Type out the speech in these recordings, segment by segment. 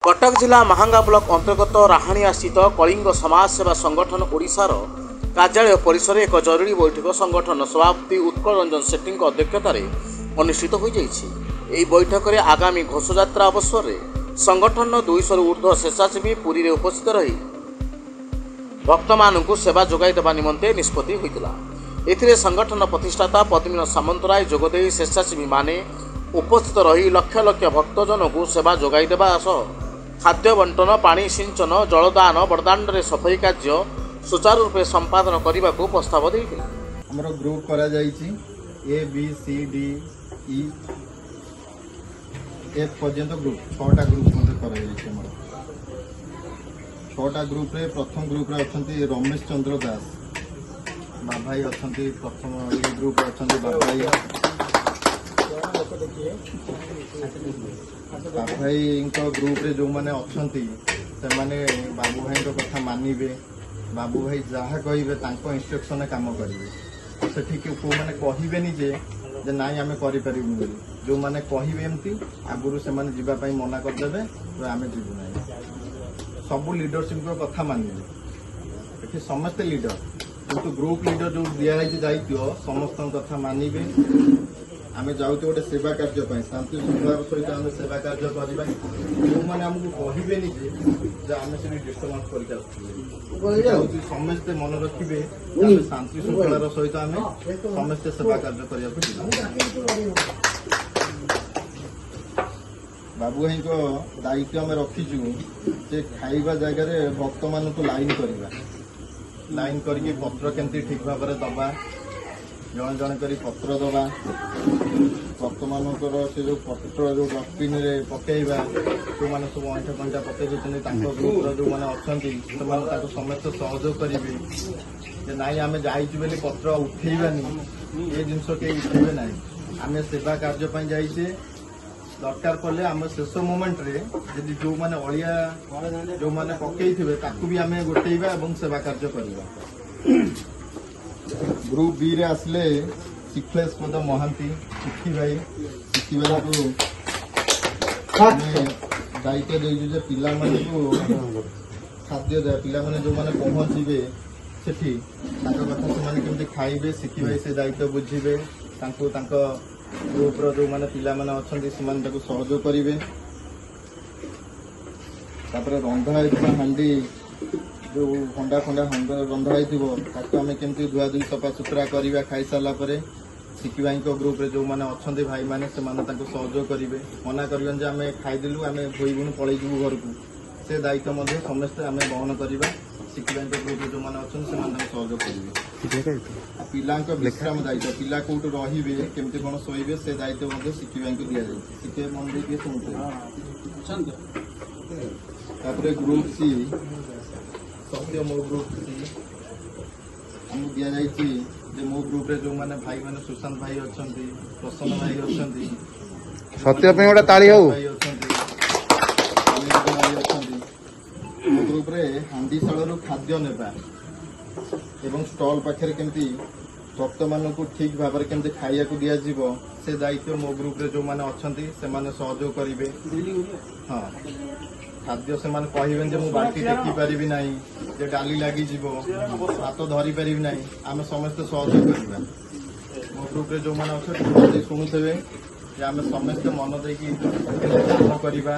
कटक जिला महांगा ब्लॉक अंतर्गत राहाणिया स्थित कलिंग समाज सेवा संगठन ओडिशार कार्यालय परिसर एक जरूरी बैठक संगठन सभापति उत्कल रंजन सेठी अध्यक्षत अनुष्ठित हो बैठक में आगामी घोषयात्रा अवसर में संगठन 200 ऊर्ध्व स्वेच्छासेवी पुरी में उपस्थित रही भक्त मानू सेवा जोगाई देवा निमंते निष्पत्ति होता। एथिरे संगठन प्रतिष्ठाता पद्मिन सामंतराय जोगदे स्वेच्छासेवी माने उपस्थित रही लक्ष लक्ष भक्तजन को सेवा जोगाई देवा खाद्य बंटन पानी सिंचन जलदान बरदाण्ड सफाई कार्य सुचारू रूपे संपादन करने को प्रस्ताव देते हमरो ग्रुप करा जाइछि A B C D E F पर्यंत ग्रुप 6टा ग्रुप मते करा जाइछि। हमरो 6टा ग्रुप रे प्रथम ग्रुप रे अछंती रमेश चंद्र दास बाभाई अछंती प्रथम ग्रुप रे अछंती बाभाई ग्रुप रे जो माने अछंती से माने बाबू भाई को कथा मानिबे बाबू भाई जहाँ कहे तांको इंस्ट्रक्शन काम करेंगे सेठी को मैंने कहबेनि जे नाई आम कर जो मैंने कहे एमती आगुरी से जावाई मना करदे आम जीवु ना सब लीडरशिप कथा मानिबे समस्ते लीडर किंतु ग्रुप लीडर जो दिखाई दायित्व समस्त कथा मानिबे आम जाऊँ गोटे सेवा कार्य शांति श्रृंखलार सहित आम सेवा कार्य करवा जो मैंने आमको कहबेनि आम से डिस्टर्बांस कर समस्ते मन रखिए शांति श्रृंखलार सहित आम समस्ते सेवा कार्य करने बाबू भाई दायित्व आम रखीचु जे खाइबा जगह भक्त मान लाइन करवा लाइन करके पत्र केमती ठीक भाव में दबा जन जन कर पत्र दबा भक्त मानकर से जो पत्र जो डस्टबिन रे पकेबा जो मैंने सब अंठा कंठा पकई देते ग्रुप जो मैंने अच्छा समस्त सहयोग करेंगे नाई आम जाइचु बोली पत्र उठेबानी ये जिनस कहीं उठेबे ना आम सेवा कार्य जाइए दरकार पड़े आम शेष मोमेंट रे यदि जो मैंने अलिया जो मैंने पकई थे ताकू भी आम गोटेबा और सेवा कार्य करवा। ग्रुप बी रे आसले शिखलेश पद महांती शिखी भाई को दायित्व दे पिला खाद्य दे पिला जो मैंने पहुँचे सेठी कथा से खाइबे शिखी भाई से दायित्व बुझे ग्रुप जो मैंने पिला अच्छा सहयोग करेंगे रंधा हांडी जो हंडा फंडा रंधा होम केमती धुआ धुई सफा सुतरा करवा खाई सारा शिखी भाई ग्रुप रे जो मैंने अच्छा भाई मैंने सहयोग करेंगे मना कर आम खाईदेलु आम धोईबुन पलैबू घर को से दायित्व समस्ते आम बहन करवा शिखी भाई ग्रुप जो मैंने अच्छा से सहयोग करेंगे पिला विश्राम दायित्व पिला कौट रे केमती कौन शोबे से दायित्व शिखी भाई को दि जाए शिखे मन देखिए शुणुते ग्रुप सी सत्य मो ग्रुप आमको दि जाइए मो ग्रुप रे जो मैंने भाई मैंने सुशांत भाई अच्छा प्रसन्न भाई अच्छा सत्य गोटे ताली हो मो ग्रुप रे हांडीशाल खाद्य नेबा एवं स्टॉल पाखे केमती भक्त मान ठीक भाव में केमती खाइया को दिज्व से दायित्व मो ग्रुप रे जो मैंने अच्छा से सहयोग करेंगे। हाँ खाद्य से कहे मुझे बाल्टी टेकी पारि ना डाली लगी हाथ धरी पारि ना आम समस्त सहयोग करवा मो ग्रुप रे जो मैंने अच्छे शुणुवे आम समस्त मन देकी काम करवा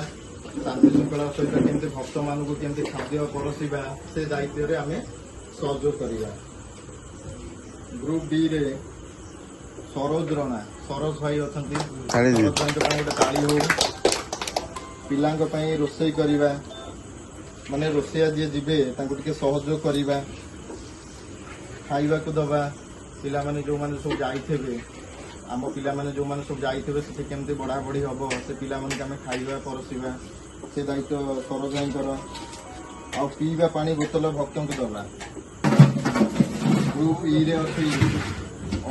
शांति श्रृंखला सहित केमती भक्त मान केमती खाद्य परसिबा से दायित्व आम सहयोग करवा। ग्रुप डी रे सरोज रणा सरोज भाई अच्छा सरोज भाई गोटे ताली हो पिला रोसई करवा माने रोसैया जी जीवे टे सहयोग करवा खाइबा को दबा पिला माने जो माने सब जाइथे आम पिला माने जो माने सब जाइथे से केमती बढ़ा बढ़ी हम से पिला माने आम खाइबा परसिबा से दायित्व सरोज भाई आ पीवा पानी बोतल भक्त को दबा। ग्रुप ई रे अच्छी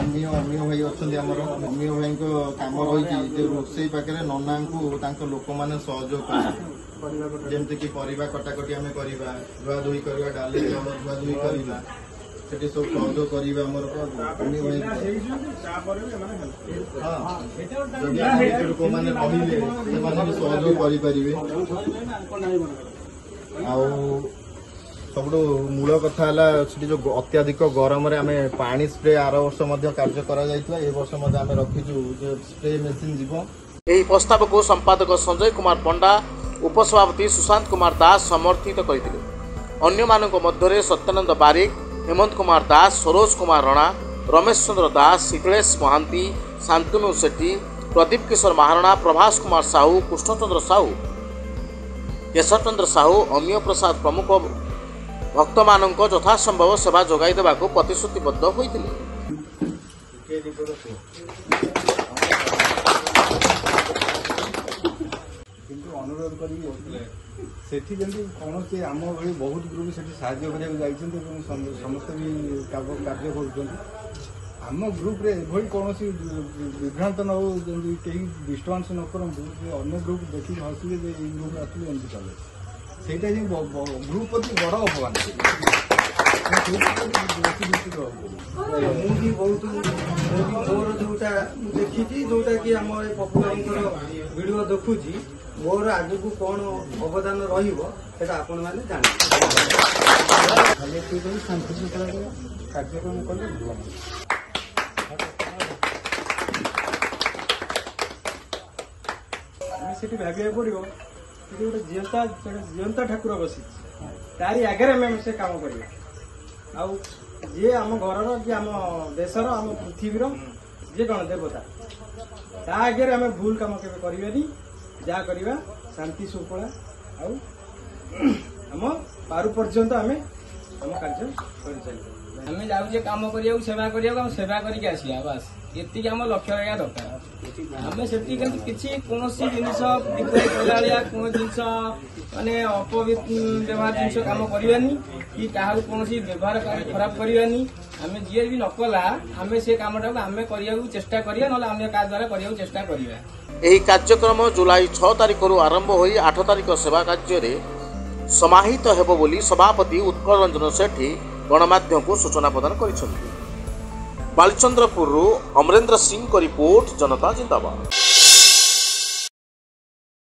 अमीय भाई अच्छा अमीय भाई कम रही रोसई पाखे नना को लोक मैंने सहयोग जमती कि परिवा कटाकटी आम करवा धुआ धुई करवा डाली चाउल धुआ धुई करवा ସେଠି ସବୁ ସହଯୋଗ କରିବେ ଆମର ଯଦି ଲୋକମାନେ ରହିଲେ ସେମାନେ ବି ସହଯୋଗ କରିପାରିବେ। ଆଉ ସବୁଠୁ ମୂଳ କଥା ହେଲା ସେଠି ଯୋଉ ଅତ୍ୟଧିକ ଗରମରେ ଆମେ ପାଣି ସ୍ପ୍ରେ ଆର ବର୍ଷ ମଧ୍ୟ କାର୍ଯ୍ୟ କରାଯାଇଥିଲା, ଏ ବର୍ଷ ମଧ୍ୟ ଆମେ ରଖିଛୁ ଯେ ସ୍ପ୍ରେ ମେସିନ୍ ଯିବ। ଏହି ପ୍ରସ୍ତାବକୁ ସମ୍ପାଦକ ସଞ୍ଜୟ କୁମାର ପଣ୍ଡା, ଉପସଭାପତି ସୁଶାନ୍ତ କୁମାର ଦାସ ସମର୍ଥିତ କରିଥିଲେ। ଅନ୍ୟମାନଙ୍କ ମଧ୍ୟରେ ସତ୍ୟାନନ୍ଦ ବାରିକ, हेमंत कुमार दास, सरोज कुमार रणा, रमेश चंद्र दास, शीतलेश महांती, शांतनु सेठी, प्रदीप किशोर महारणा, प्रभास कुमार साहू, कृष्णचंद्र साहू, केशव चंद्र साहू, अमीय प्रसाद प्रमुख भक्त मानक यथासंभव सेवा जोगाई देवाक प्रतिश्रुतिबद्ध होइतिले। अनुरोध करी सेठी जमी कौन से आम भाई बहुत ग्रुप से साहय करने समस्त भी कार्य करम ग्रुप रे कौन विभ्रांत न हो कहीं डिस्टर्बांस न करूँ अन्य ग्रुप देखिए हसवे ग्रुप आसले एमती चले से ग्रुप प्रति बड़ अपमान मुझे बहुत मोर जोटा देखी जोटा कि आम पपुलर वीडियो देखुची मोर आग को कौन अवदान रन मैंने जाने शांति शृंखला कार्यक्रम कले भाविया पड़ो गोटे जीवंता ठाकुर बसी तारी आगे आम से कम कर जी आम घर कि आम देशर आम पृथ्वी जी कौन देवता ता आगे आम भूल कम के जहाँ करवा शांति शृंखला आम पारु पर्यंत आम कार्य आम जाऊे कम कर सेवा सेवा करके आसिया बास ये आम लक्ष्य रहा दरकार आम से किसी कौन जिनस विपरीत कला कौन जिनस माने अपव्यवहार जिनस कम करवानी कि क्या कौन व्यवहार खराब करवानी आम जी भी नकला आम से कमटा आम करने चेष्टा करिया ना अन्य का द्वारा करने चेष्टा करिया। ଏହି କାର୍ଯ୍ୟକ୍ରମ ଜୁଲାଇ 6 ତାରିଖରୁ ଆରମ୍ଭ ହୋଇ 8 ତାରିଖ ସେବା କାର୍ଯ୍ୟରେ ସମାହିତ ହେବ ବୋଲି ସଭାପତି ଉତ୍କଳ ରଞ୍ଜନ ସେଠୀ ଗଣମାଧ୍ୟମକୁ ସୂଚନା ପ୍ରଦାନ କରିଛନ୍ତି। ବାଲିଚନ୍ଦ୍ରପୁରରୁ ଅମରେନ୍ଦ୍ର ସିଂଙ୍କ ରିପୋର୍ଟ, जनता जिंदाबाद।